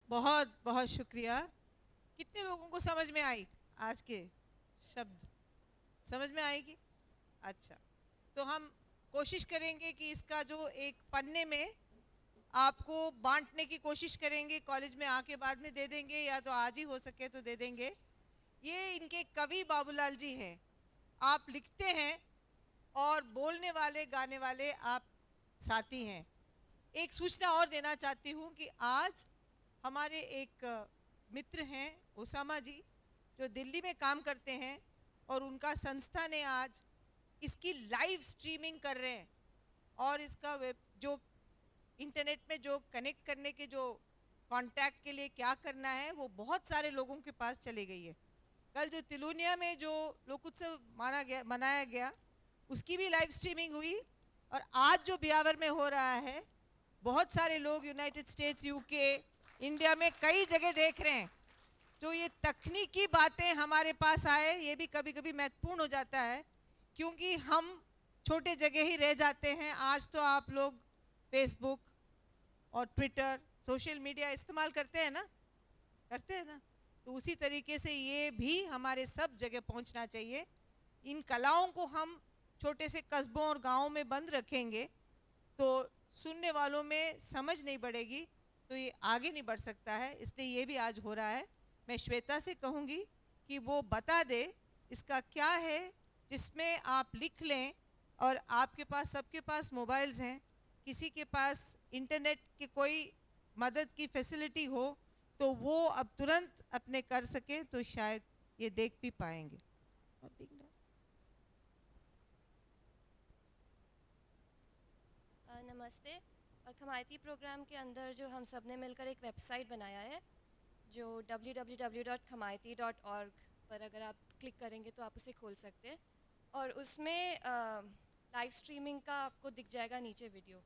बहुत बहुत शुक्रिया। कितने लोगों को समझ में आई आज के शब्द? समझ में आएगी? अच्छा, तो हम कोशिश करेंगे कि इसका जो एक पन्ने में आपको बांटने की कोशिश करेंगे, कॉलेज में आके बाद में दे देंगे या तो आज ही हो सके तो दे देंगे। ये इनके कवि बाबूलाल जी हैं। आप लिखते हैं और बोलने वाले गाने वाले आप साथी हैं। एक सूचना और देना चाहती हूँ कि आज हमारे एक मित्र हैं ओसामा जी, जो दिल्ली में काम करते हैं और उनका संस्था ने आज इसकी लाइव स्ट्रीमिंग कर रहे हैं। और इसका वेब जो इंटरनेट में जो कनेक्ट करने के जो कांटेक्ट के लिए क्या करना है वो बहुत सारे लोगों के पास चली गई है। कल जो तिलुनिया में जो लोकोत्सव मनाया गया उसकी भी लाइव स्ट्रीमिंग हुई। और आज जो ब्यावर में हो रहा है, बहुत सारे लोग यूनाइटेड स्टेट्स, यूके, इंडिया में कई जगह देख रहे हैं। तो ये तकनीकी बातें हमारे पास आए, ये भी कभी कभी महत्वपूर्ण हो जाता है, क्योंकि हम छोटे जगह ही रह जाते हैं। आज तो आप लोग फेसबुक और ट्विटर, सोशल मीडिया इस्तेमाल करते हैं ना? करते हैं ना? तो उसी तरीके से ये भी हमारे सब जगह पहुंचना चाहिए। इन कलाओं को हम छोटे से कस्बों और गांवों में बंद रखेंगे तो सुनने वालों में समझ नहीं बढ़ेगी, तो ये आगे नहीं बढ़ सकता है। इसलिए ये भी आज हो रहा है। मैं श्वेता से कहूँगी कि वो बता दे इसका क्या है, जिसमें आप लिख लें। और आपके पास, सबके पास मोबाइल्स हैं, किसी के पास इंटरनेट की कोई मदद की फैसिलिटी हो तो वो अब तुरंत अपने कर सके तो शायद ये देख भी पाएंगे। नमस्ते। और खमायती प्रोग्राम के अंदर जो हम सब ने मिलकर एक वेबसाइट बनाया है जो www.khamaiti.org पर अगर आप क्लिक करेंगे तो आप उसे खोल सकते हैं। और उसमें लाइव स्ट्रीमिंग का आपको दिख जाएगा नीचे वीडियो।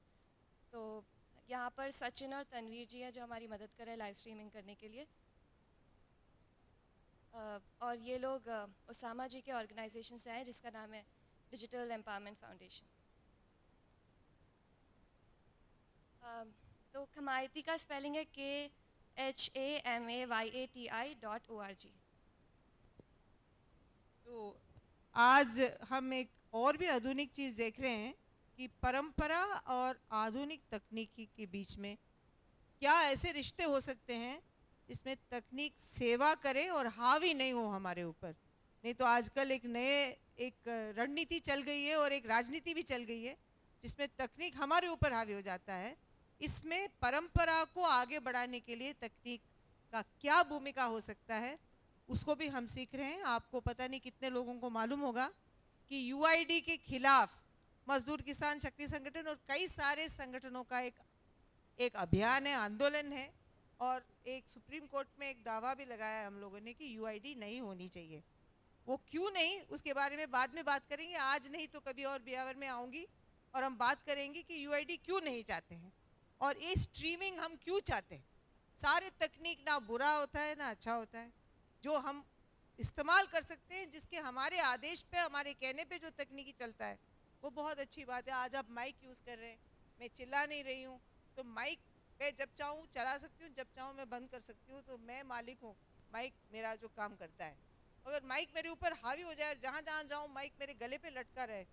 तो यहाँ पर सचिन और तनवीर जी हैं जो हमारी मदद कर रहे हैं लाइव स्ट्रीमिंग करने के लिए। और ये लोग ओसामा जी के ऑर्गेनाइजेशन से आए जिसका नाम है डिजिटल एम्पावरमेंट फाउंडेशन। तो खमायती का स्पेलिंग है KHAMAYATI.org। तो आज हम एक और भी आधुनिक चीज़ देख रहे हैं कि परंपरा और आधुनिक तकनीकी के बीच में क्या ऐसे रिश्ते हो सकते हैं जिसमें तकनीक सेवा करे और हावी नहीं हो हमारे ऊपर। नहीं तो आजकल एक रणनीति चल गई है और एक राजनीति भी चल गई है जिसमें तकनीक हमारे ऊपर हावी हो जाता है। इसमें परंपरा को आगे बढ़ाने के लिए तकनीक का क्या भूमिका हो सकता है उसको भी हम सीख रहे हैं। आपको पता नहीं कितने लोगों को मालूम होगा कि यूआईडी के खिलाफ मजदूर किसान शक्ति संगठन और कई सारे संगठनों का एक अभियान है, आंदोलन है। और एक सुप्रीम कोर्ट में एक दावा भी लगाया है हम लोगों ने कि यूआईडी नहीं होनी चाहिए। वो क्यों नहीं, उसके बारे में बाद में बात करेंगे। आज नहीं तो कभी और ब्यावर में आऊँगी और हम बात करेंगे कि यूआईडी क्यों नहीं चाहते हैं और ये स्ट्रीमिंग हम क्यों चाहते हैं। सारे तकनीक ना बुरा होता है ना अच्छा होता है। जो हम इस्तेमाल कर सकते हैं, जिसके हमारे आदेश पे, हमारे कहने पे जो तकनीकी चलता है वो बहुत अच्छी बात है। आज आप माइक यूज़ कर रहे हैं, मैं चिल्ला नहीं रही हूँ, तो माइक पे जब चाहूँ चला सकती हूँ, जब चाहूँ मैं बंद कर सकती हूँ। तो मैं मालिक हूँ, माइक मेरा जो काम करता है। अगर माइक मेरे ऊपर हावी हो जाए और जहाँ जहाँ जाऊँ माइक मेरे गले पे लटका रहे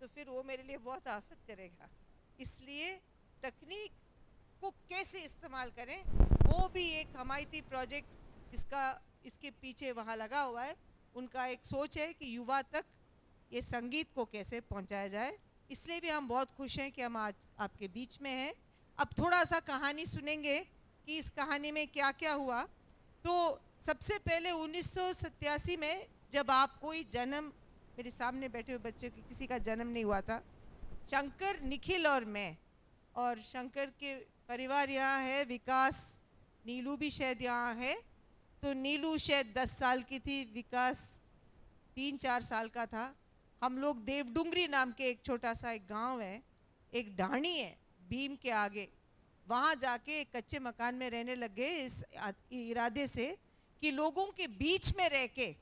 तो फिर वो मेरे लिए बहुत आफत करेगा। इसलिए तकनीक को कैसे इस्तेमाल करें वो भी एक हमायती प्रोजेक्ट जिसका इसके पीछे वहाँ लगा हुआ है, उनका एक सोच है कि युवा तक ये संगीत को कैसे पहुँचाया जाए। इसलिए भी हम बहुत खुश हैं कि हम आज आपके बीच में हैं। अब थोड़ा सा कहानी सुनेंगे कि इस कहानी में क्या क्या हुआ। तो सबसे पहले 1987 में जब आप कोई जन्म, मेरे सामने बैठे हुए बच्चे की किसी का जन्म नहीं हुआ था, शंकर, निखिल और मैं, और शंकर के परिवार यहाँ है, विकास, नीलू भी शायद यहाँ है। तो नीलू शायद 10 साल की थी, विकास 3-4 साल का था। हम लोग देवडुंगरी नाम के एक छोटा सा एक गांव है, एक ढाणी है भीम के आगे, वहाँ जाके एक कच्चे मकान में रहने लग गए इस इरादे से कि लोगों के बीच में रह के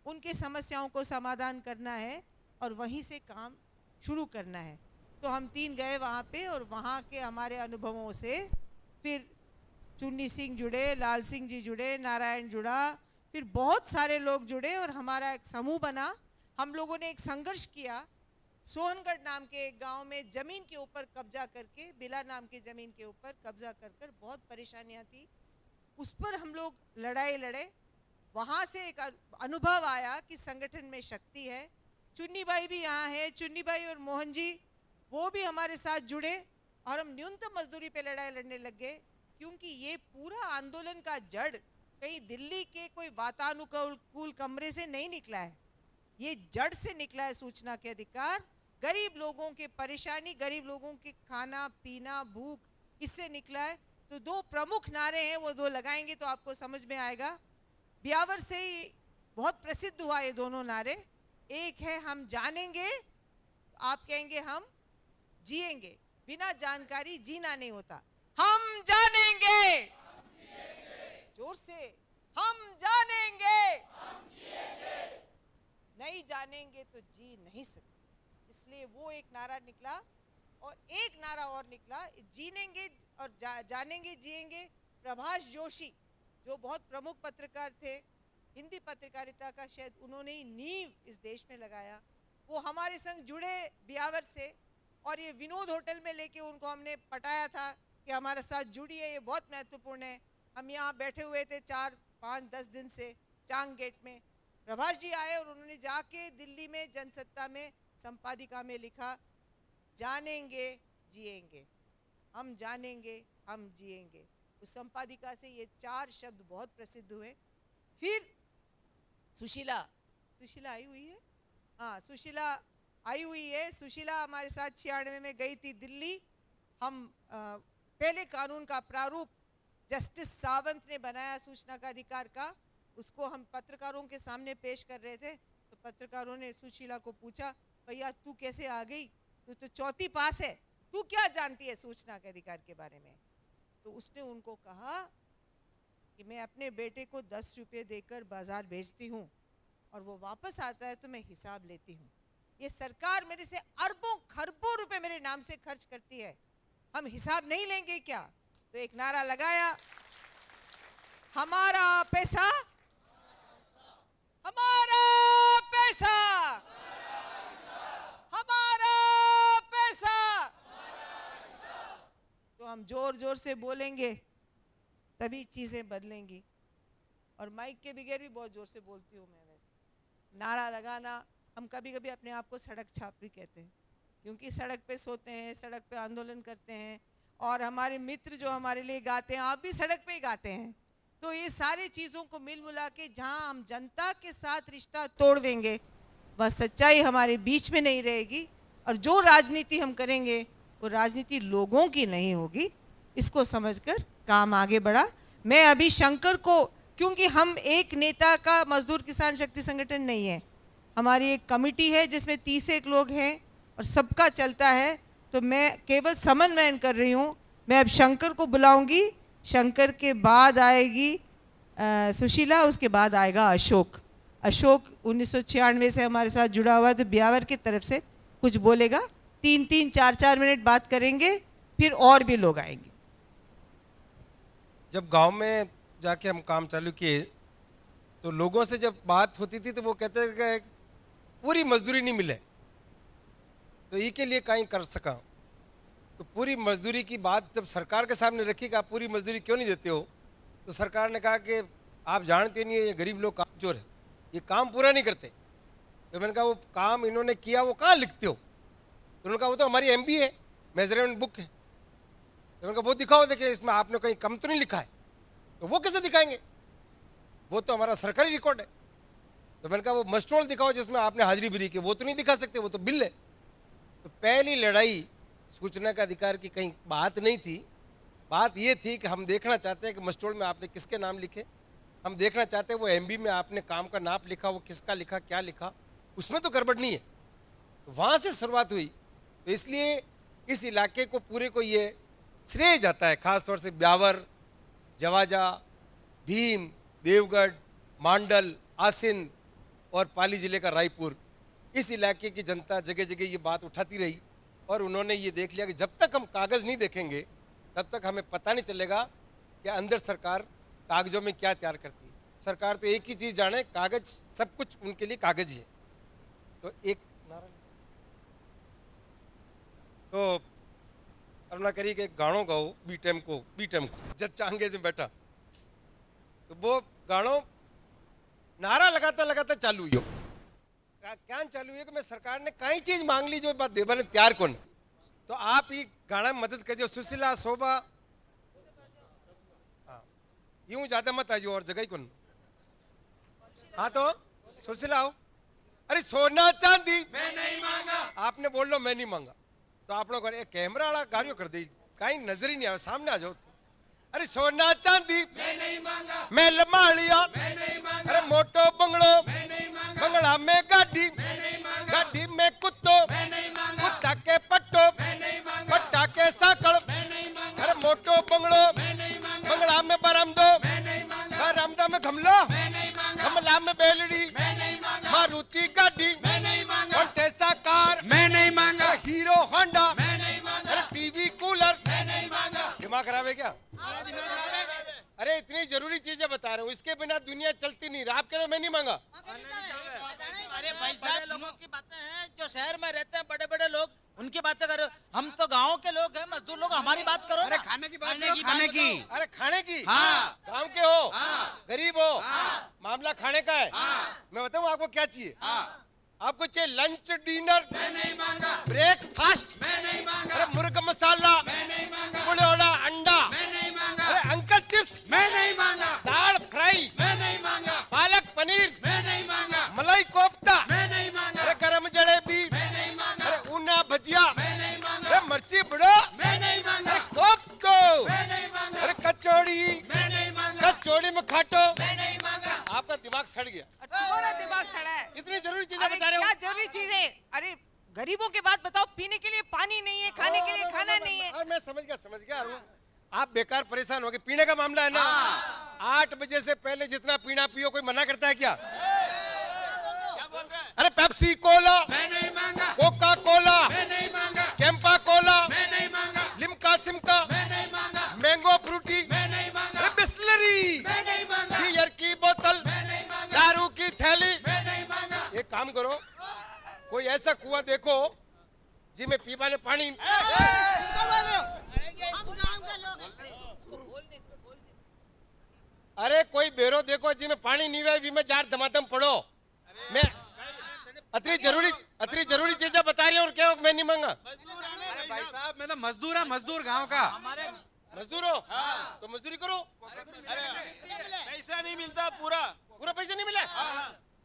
उनके समस्याओं को समाधान करना है और वहीं से काम शुरू करना है। तो हम 3 गए वहाँ पे और वहाँ के हमारे अनुभवों से फिर चुन्नी सिंह जुड़े, लाल सिंह जी जुड़े, नारायण जुड़ा, फिर बहुत सारे लोग जुड़े और हमारा एक समूह बना। हम लोगों ने एक संघर्ष किया। सोहनगढ़ नाम के एक गांव में ज़मीन के ऊपर कब्जा करके, बिला नाम की ज़मीन के ऊपर कब्जा कर बहुत परेशानियां थी। उस पर हम लोग लड़ाई लड़े। वहाँ से एक अनुभव आया कि संगठन में शक्ति है। चुन्नी बाई भी यहाँ है, चुन्नी बाई और मोहन जी वो भी हमारे साथ जुड़े और हम न्यूनतम मजदूरी पे लड़ाई लड़ने लग गए, क्योंकि ये पूरा आंदोलन का जड़ कहीं दिल्ली के कोई वातानुकूल कमरे से नहीं निकला है, ये जड़ से निकला है। सूचना के अधिकार, गरीब लोगों के परेशानी, गरीब लोगों के खाना पीना भूख, इससे निकला है। तो दो प्रमुख नारे हैं, वो दो लगाएंगे तो आपको समझ में आएगा। ब्यावर से ही बहुत प्रसिद्ध हुआ ये दोनों नारे। एक है हम जानेंगे, आप कहेंगे हम जिएंगे। बिना जानकारी जीना नहीं होता। हम जानेंगे, जोर से, हम जानेंगे, नहीं जानेंगे तो जी नहीं सकते। इसलिए वो एक नारा निकला और एक नारा और निकला, जीनेंगे और जानेंगे जिएंगे। प्रभाष जोशी जो बहुत प्रमुख पत्रकार थे हिंदी पत्रकारिता का, शायद उन्होंने ही नींव इस देश में लगाया। वो हमारे संग जुड़े ब्यावर से और ये विनोद होटल में लेके उनको हमने पटाया था कि हमारे साथ जुड़िए, ये बहुत महत्वपूर्ण है। हम यहाँ बैठे हुए थे 4, 5, 10 दिन से चांग गेट में। प्रभाष जी आए और उन्होंने जाके दिल्ली में जनसत्ता में संपादिका में लिखा, जानेंगे जिएंगे, हम जानेंगे हम जिएंगे। उस संपादिका से ये 4 शब्द बहुत प्रसिद्ध हुए। फिर सुशीला आई हुई है, हाँ सुशीला आई हुई है। सुशीला हमारे साथ 96 में गई थी दिल्ली। हम पहले कानून का प्रारूप जस्टिस सावंत ने बनाया सूचना का अधिकार का, उसको हम पत्रकारों के सामने पेश कर रहे थे। तो पत्रकारों ने सुशीला को पूछा, भैया तू कैसे आ गई, तू तो 4वीं पास है, तू क्या जानती है सूचना के अधिकार के बारे में। तो उसने उनको कहा कि मैं अपने बेटे को 10 रुपये देकर बाजार भेजती हूँ और वो वापस आता है तो मैं हिसाब लेती हूँ। ये सरकार मेरे से अरबों खरबों रुपए मेरे नाम से खर्च करती है, हम हिसाब नहीं लेंगे क्या। तो एक नारा लगाया, हमारा पैसा, हमारा पैसा, हमारा पैसा। तो हम जोर जोर से बोलेंगे तभी चीजें बदलेंगी। और माइक के बगैर भी बहुत जोर से बोलती हूँ मैं। वैसे नारा लगाना, हम कभी कभी अपने आप को सड़क छापरी कहते हैं, क्योंकि सड़क पे सोते हैं, सड़क पे आंदोलन करते हैं, और हमारे मित्र जो हमारे लिए गाते हैं, आप भी सड़क पे ही गाते हैं। तो ये सारी चीज़ों को मिल मिला के जहाँ हम जनता के साथ रिश्ता तोड़ देंगे, वह सच्चाई हमारे बीच में नहीं रहेगी। और जो राजनीति हम करेंगे वो राजनीति लोगों की नहीं होगी। इसको समझकर काम आगे बढ़ा। मैं अभी शंकर को, क्योंकि हम एक नेता का मजदूर किसान शक्ति संगठन नहीं है, हमारी एक कमेटी है जिसमें 31 लोग हैं और सबका चलता है, तो मैं केवल समन्वयन कर रही हूँ। मैं अब शंकर को बुलाऊंगी, शंकर के बाद आएगी सुशीला, उसके बाद आएगा अशोक। अशोक 1996 से हमारे साथ जुड़ा हुआ है, तो ब्यावर की तरफ से कुछ बोलेगा। 3-3, 4-4 मिनट बात करेंगे, फिर और भी लोग आएंगे। जब गांव में जाके हम काम चालू किए तो लोगों से जब बात होती थी तो वो कहते थे कि पूरी मजदूरी नहीं मिले तो ये के लिए कहीं कर सका। तो पूरी मजदूरी की बात जब सरकार के सामने रखी कि आप पूरी मजदूरी क्यों नहीं देते हो, तो सरकार ने कहा कि आप जानते नहीं है ये गरीब लोग कामचोर है, ये काम पूरा नहीं करते। तो मैंने कहा वो काम इन्होंने किया वो कहाँ लिखते हो। तो उन्होंने कहा वो तो हमारी MB है, मेजरमेंट बुक है। तो मैंने कहा वो दिखाओ, देखिए इसमें आपने कहीं कम तो नहीं लिखा है। तो वो कैसे दिखाएंगे, वो तो हमारा सरकारी रिकॉर्ड है। तो मैंने कहा वो मस्टरोल दिखाओ जिसमें आपने हाजिरी भरी की, वो तो नहीं दिखा सकते, वो तो बिल है। तो पहली लड़ाई सूचना का अधिकार की कहीं बात नहीं थी, बात ये थी कि हम देखना चाहते हैं कि मस्टरोल में आपने किसके नाम लिखे, हम देखना चाहते हैं वो MB में आपने काम का नाप लिखा, वो किसका लिखा, क्या लिखा, उसमें तो गड़बड़ नहीं है। तो वहाँ से शुरुआत हुई। तो इसलिए इस इलाके को पूरे को ये श्रेय जाता है, ख़ास तौर से ब्यावर, जवाजा, भीम, देवगढ़, मांडल, आसिन और पाली ज़िले का रायपुर। इस इलाके की जनता जगह जगह ये बात उठाती रही और उन्होंने ये देख लिया कि जब तक हम कागज़ नहीं देखेंगे तब तक हमें पता नहीं चलेगा कि अंदर सरकार कागजों में क्या तैयार करती है। सरकार तो एक ही चीज जाने, कागज, सब कुछ उनके लिए कागज ही है। तो एक नारा तो करुणा करी कि गाणो गाओ बीटेम को जब चांगे में बैठा तो वो गाणो नारा लगाता लगाता चालू हुई क्या चालू हुई कि मैं सरकार ने कई चीज मांग ली जो बात देवा ने तैयार कौन। तो आप ही गाना में मदद करिए। सुशीला शोभा, हाँ यूं ज्यादा मत आइए और जगह ही कौन। हाँ तो सुशीला आओ। अरे सोना चांदी मैं नहीं मांगा, आपने बोल लो मैं नहीं मांगा। तो आप लोग कैमरा वाला गारियो कर दी, कहीं नजर ही नहीं आया, सामने आ जाओ। अरे सोना चांदी मैं नहीं मांगा, मैं लमालिया मैं नहीं मांगा, अरे मोटो बंगलो मैं नहीं मांगा, बंगला में गाड़ी मैं नहीं मांगा, गाड़ी में कुत्तो मैं नहीं मांगा, कुत्ता के पट्टो मैं नहीं मांगा, पट्टा के साकड़ मैं नहीं मांगा, अरे मोटो बंगलो मैं नहीं मांगा, बंगला में बरामदो मैं नहीं मांगा, बरामदा में गमलो मैं नहीं मांगा, गमला में बेलड़ी मैं नहीं मांगा, मारुति गाड़ी मैं नहीं मांगा, होंडा कार मैं नहीं मांगा, हीरो होंडा मैं नहीं मांगा, अरे टीवी कूलर मैं नहीं मांगा। दिमाग खराब है क्या? अरे इतनी जरूरी चीजें बता रहे हो, इसके बिना दुनिया चलती नहीं। आप कह रहे हो मैं नहीं मांगा। अरे भाई साहब लोगों की बातें हैं, जो शहर में रहते हैं बड़े बड़े लोग, उनकी बातें करो। हम तो गांव के लोग हैं, मजदूर लोग, हमारी बात करो। अरे खाने की बात करो, खाने की। अरे खाने की, हाँ। गाँव के हो, हाँ। गरीब हो, हाँ। मामला खाने का है। हाँ। मैं बताऊँ आपको क्या चाहिए? हाँ। आपको चाहिए लंच डिनर मैं नहीं मांगा, ब्रेकफास्ट मैं नहीं मांगा, अरे मुर्गा मसाला मैं नहीं मांगा, पुड़ोड़ा अंडा मैं नहीं मांगा, अरे अंकल चिप्स मैं नहीं मांगा, दाल फ्राई मैं नहीं मांगा, पालक पनीर मैं नहीं मांगा, मलाई कोफ्ता मैं नहीं मांगा, अरे गरम जलेबी मैं नहीं मांगा, अरे ऊना भजिया मैं नहीं मांगा, अरे मिर्ची बड़ो मैं नहीं मांगा, कोफ्तो मैं नहीं मांगा, अरे कचौड़ी मैं नहीं मांगा, कचौड़ी में खाटो। मैं नहीं मांगा। आपका दिमाग सड़ गया। थोड़ा दिमाग सड़ा है। इतनी जरूरी चीजें अरे बता रहे क्या हो। जरूरी चीजें? अरे गरीबों की बात बताओ, पीने के लिए पानी नहीं है, खाने के लिए खाना नहीं है। मैं समझ गया। आप बेकार परेशान हो गए। पीने का मामला है ना, 8 बजे से पहले जितना पीना पियो, कोई मना करता है क्या? अरे पेप्सी कोला मैं नहीं मांगा, कोका कोला मैं नहीं मांगा, कैंपा कोला मैं नहीं मांगा, लिम्का सिमका मैं नहीं मांगा, मैंगो फ्रूटी मैं नहीं मांगा, अरे बिस्लरी मैं नहीं मांगा, बियर की बोतल मैं नहीं मांगा, दारू की थैली। मैं नहीं मांगा। एक काम करो, कोई ऐसा कुआं देखो जिसमें पीने ने पानी। अरे कोई बेरो देखो जिसमें पानी नहीं है, में जार धमाधम पड़ो। मैं अतरी जरूरी चीजें बता रही हूँ और क्या मैं नहीं मांगा। अरे भाई साहब मैं तो मजदूर है, मजदूर गांव का। मजदूर हो तो मजदूरी करो। पैसा नहीं मिलता, पूरा पैसा नहीं मिला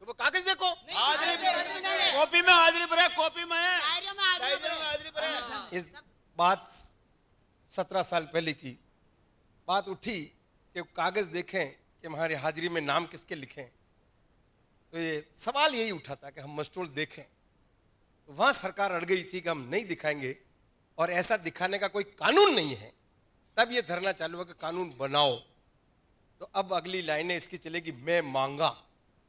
तो वो कागज देखो। कॉपी में हाजिरी पर है, कॉपी में है, हाजिरी पर है। इस बात 17 साल पहले की बात उठी कि कागज देखें कि हमारी हाजिरी में नाम किसके लिखें। तो ये सवाल यही उठा था कि हम मस्टोल देखें। तो वहां सरकार अड़ गई थी कि हम नहीं दिखाएंगे और ऐसा दिखाने का कोई कानून नहीं है। तब ये धरना चालू हुआ कि कानून बनाओ। तो अब अगली लाइनें इसकी चलेगी, मैं मांगा।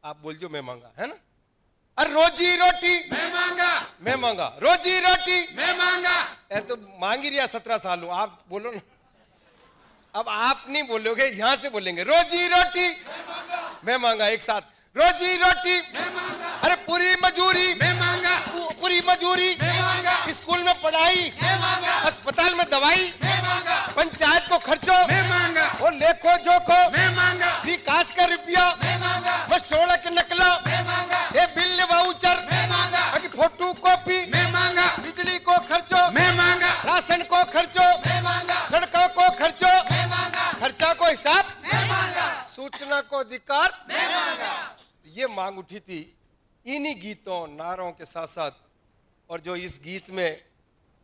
आप बोल जो मैं मांगा, है ना? अरे रोजी रोटी मैं मांगा रोजी रोटी मैं मांगा। तो मांग ही रिया 17 साल हूं। आप बोलो ना, अब आप नहीं बोलोगे, यहां से बोलेंगे रोजी रोटी मैं मांगा। एक साथ रोजी रोटी अरे पूरी मजूरी मैं मांगा, पूरी मजूरी मैं मांगा, स्कूल में पढ़ाई मैं मांगा, अस्पताल में दवाई मैं मांगा, पंचायत को खर्चो मैं मांगा, और लेखो जोखो मैं मांगा, विकास का रुपया मैं मांगा, मस्टोड़ा के नकला मैं मांगा, ये बिल वाउचर मैं मांगा, फोटो कॉपी मैं मांगा, बिजली को खर्चो मैं मांगा, राशन को खर्चो मैं मांगा, सड़कों को खर्चो मैं मांगा, खर्चा को हिसाब मैं मांगा, सूचना को अधिकार। मैं मांगा। ये मांग उठी थी इन्हीं गीतों नारों के साथ साथ। और जो इस गीत में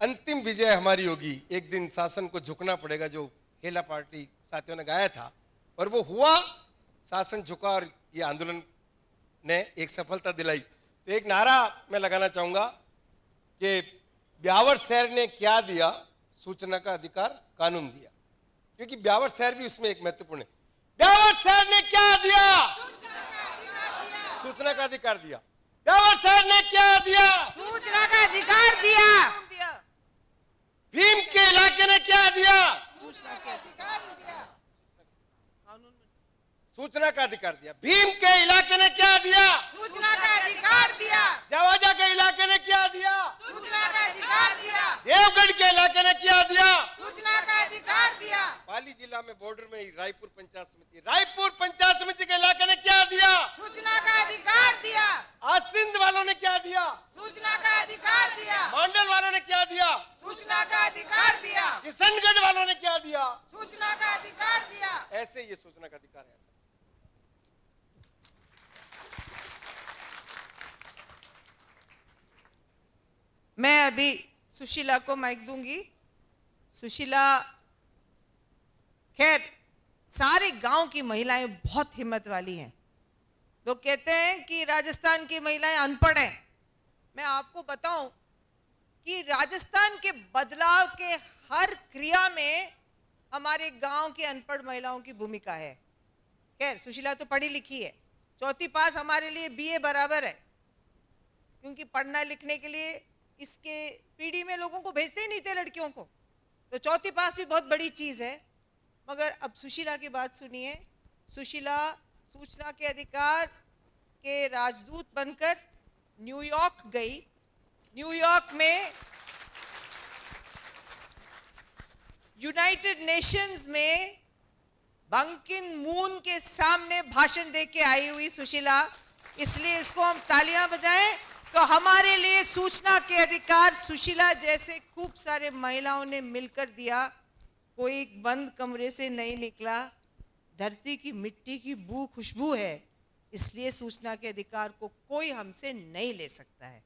अंतिम विजय हमारी होगी, एक दिन शासन को झुकना पड़ेगा, जो हेला पार्टी साथियों ने गाया था और वो हुआ। शासन झुका और ये आंदोलन ने एक सफलता दिलाई। तो एक नारा मैं लगाना चाहूंगा कि ब्यावर शहर ने क्या दिया, सूचना का अधिकार कानून दिया। क्योंकि ब्यावर शहर भी उसमें एक महत्वपूर्ण है। ब्यावर शहर ने क्या दिया? सूचना का अधिकार दिया। ब्यावर शहर ने क्या दिया? सूचना का अधिकार दिया। भीम के इलाके ने क्या दिया? सूचना के अधिकार दिया। सूचना का अधिकार दिया। भीम के इलाके ने क्या दिया? सूचना का अधिकार दिया। जवाजा के इलाके ने क्या दिया? सूचना का अधिकार दिया। देवगढ़ के इलाके ने क्या दिया? सूचना का अधिकार दिया। पाली जिला में बॉर्डर में ही रायपुर पंचायत समिति, रायपुर पंचायत समिति के इलाके ने क्या दिया? सूचना का अधिकार दिया। आज सिंध वालों ने क्या दिया? सूचना का अधिकार दिया। मंडल वालों ने क्या दिया? सूचना का अधिकार दिया। किशनगढ़ वालों ने क्या दिया? सूचना का अधिकार दिया। ऐसे ये सूचना का अधिकार है। मैं अभी सुशीला को माइक दूंगी। सुशीला, खैर सारे गांव की महिलाएं बहुत हिम्मत वाली हैं। लोग कहते हैं कि राजस्थान की महिलाएं अनपढ़ हैं। मैं आपको बताऊं कि राजस्थान के बदलाव के हर क्रिया में हमारे गांव के अनपढ़ महिलाओं की भूमिका है। खैर सुशीला तो पढ़ी लिखी है, चौथी पास हमारे लिए बीए बराबर है, क्योंकि पढ़ना लिखने के लिए इसके पीढ़ी में लोगों को भेजते ही नहीं थे लड़कियों को, तो चौथी पास भी बहुत बड़ी चीज़ है। मगर अब सुशीला की बात सुनिए। सुशीला सूचना के अधिकार के राजदूत बनकर न्यूयॉर्क गई। न्यूयॉर्क में यूनाइटेड नेशंस में बन की मून के सामने भाषण दे के आई हुई सुशीला, इसलिए इसको हम तालियां बजाएं। तो हमारे लिए सूचना के अधिकार सुशीला जैसे खूब सारे महिलाओं ने मिलकर दिया। कोई बंद कमरे से नहीं निकला, धरती की मिट्टी की बू खुशबू है, इसलिए सूचना के अधिकार को कोई हमसे नहीं ले सकता है।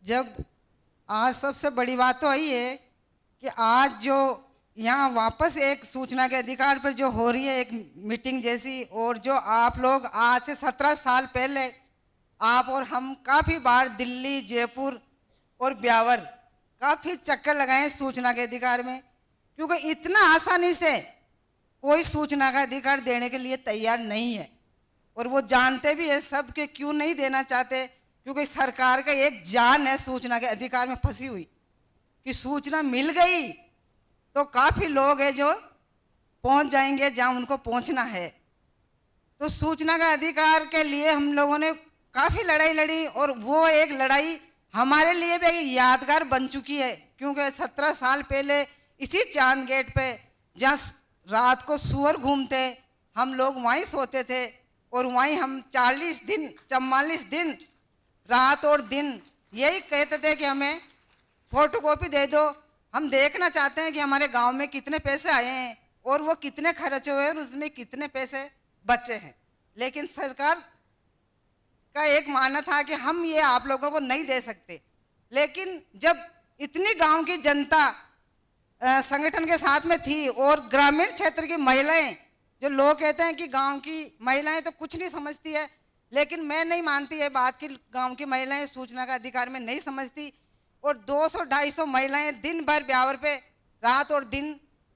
जब आज सबसे बड़ी बात तो यही है कि आज जो यहाँ वापस एक सूचना के अधिकार पर जो हो रही है एक मीटिंग जैसी, और जो आप लोग आज से 17 साल पहले आप और हम काफ़ी बार दिल्ली, जयपुर और ब्यावर काफ़ी चक्कर लगाए सूचना के अधिकार में, क्योंकि इतना आसानी से कोई सूचना का अधिकार देने के लिए तैयार नहीं है। और वो जानते भी है सब के क्यों नहीं देना चाहते, क्योंकि सरकार का एक जान है सूचना के अधिकार में फंसी हुई कि सूचना मिल गई तो काफ़ी लोग हैं जो पहुंच जाएंगे जहां उनको पहुंचना है। तो सूचना का अधिकार के लिए हम लोगों ने काफ़ी लड़ाई लड़ी, और वो एक लड़ाई हमारे लिए भी एक यादगार बन चुकी है, क्योंकि 17 साल पहले इसी चांद गेट पे जहाँ रात को सुअर घूमते हम लोग वहीं सोते थे, और वहीं हम 44 दिन रात और दिन यही कहते थे कि हमें फोटोकॉपी दे दो, हम देखना चाहते हैं कि हमारे गांव में कितने पैसे आए हैं और वो कितने खर्च हुए और उसमें कितने पैसे बचे हैं। लेकिन सरकार का एक मानना था कि हम ये आप लोगों को नहीं दे सकते। लेकिन जब इतनी गांव की जनता संगठन के साथ में थी और ग्रामीण क्षेत्र की महिलाएं, जो लोग कहते हैं कि गांव की महिलाएं तो कुछ नहीं समझती है, लेकिन मैं नहीं मानती है बात कि गांव की महिलाएं सूचना का अधिकार में नहीं समझती। और 200-250 महिलाएं दिन भर ब्यावर पे रात और दिन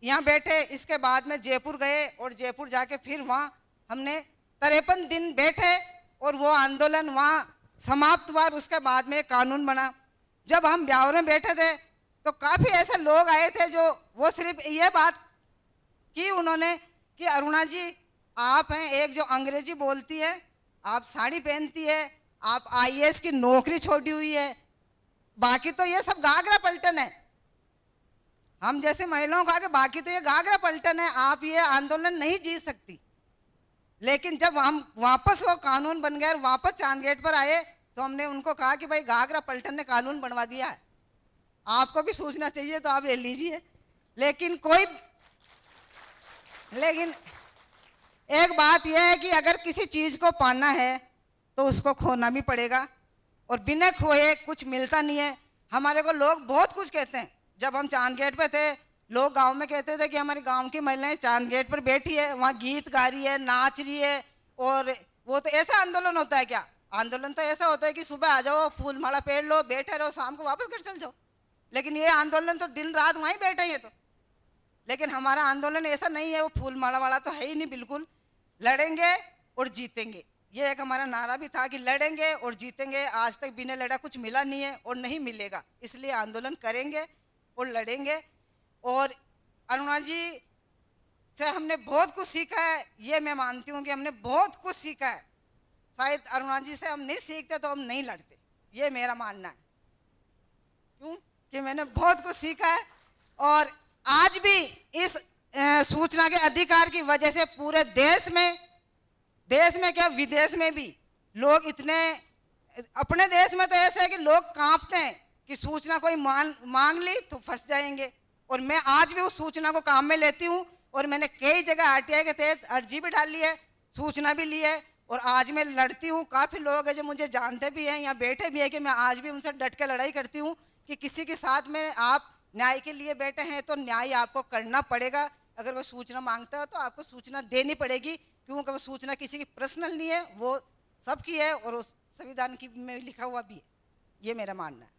यहाँ बैठे। इसके बाद में जयपुर गए और जयपुर जाके फिर वहाँ हमने 53 दिन बैठे और वो आंदोलन वहाँ समाप्त हुआ। उसके बाद में कानून बना। जब हम ब्यावर में बैठे थे तो काफ़ी ऐसे लोग आए थे जो वो सिर्फ ये बात की उन्होंने कि अरुणा जी आप हैं एक जो अंग्रेजी बोलती है, आप साड़ी पहनती है, आप IAS की नौकरी छोड़ी हुई है, बाकी तो ये सब घाघरा पलटन है। हम जैसे महिलाओं को आगे बाकी तो ये घाघरा पलटन है, आप ये आंदोलन नहीं जीत सकती। लेकिन जब हम वापस वो कानून बन गए और वापस चांद गेट पर आए तो हमने उनको कहा कि भाई घाघरा पलटन ने कानून बनवा दिया है, आपको भी सोचना चाहिए तो आप ले लीजिए। लेकिन एक बात यह है कि अगर किसी चीज़ को पाना है तो उसको खोना भी पड़ेगा, और बिना खोए कुछ मिलता नहीं है। हमारे को लोग बहुत कुछ कहते हैं। जब हम चांद गेट पे थे लोग गांव में कहते थे कि हमारे गांव की महिलाएं चांद गेट पर बैठी है, वहाँ गीत गा रही है, नाच रही है। और वो तो ऐसा आंदोलन होता है क्या? आंदोलन तो ऐसा होता है कि सुबह आ जाओ, फूल माला पेड़ लो, बैठे रहो, शाम को वापस घर चल जाओ। लेकिन ये आंदोलन तो दिन रात वहीं बैठे हैं तो। लेकिन हमारा आंदोलन ऐसा नहीं है, वो फूल माला वाला तो है ही नहीं बिल्कुल। लड़ेंगे और जीतेंगे, ये एक हमारा नारा भी था कि लड़ेंगे और जीतेंगे। आज तक बिना लड़ा कुछ मिला नहीं है और नहीं मिलेगा, इसलिए आंदोलन करेंगे और लड़ेंगे। और अरुणा जी से हमने बहुत कुछ सीखा है, ये मैं मानती हूँ कि हमने बहुत कुछ सीखा है। शायद अरुणा जी से हम नहीं सीखते तो हम नहीं लड़ते, ये मेरा मानना है। क्यों कि मैंने बहुत कुछ सीखा है और आज भी इस सूचना के अधिकार की वजह से पूरे देश में क्या विदेश में भी लोग इतने, अपने देश में तो ऐसा है कि लोग कांपते हैं कि सूचना कोई मांग ली तो फंस जाएंगे, और मैं आज भी उस सूचना को काम में लेती हूँ और मैंने कई जगह आरटीआई के तहत अर्जी भी डाली है, सूचना भी ली है और आज मैं लड़ती हूँ। काफ़ी लोग हैं जो मुझे जानते भी हैं, यहाँ बैठे भी हैं कि मैं आज भी उनसे डट के लड़ाई करती हूँ कि किसी के साथ में आप न्याय के लिए बैठे हैं तो न्याय आपको करना पड़ेगा। अगर कोई सूचना मांगता है तो आपको सूचना देनी पड़ेगी, क्योंकि वो सूचना किसी की पर्सनल नहीं है, वो सबकी है और उस संविधान की में लिखा हुआ भी है। ये मेरा मानना है।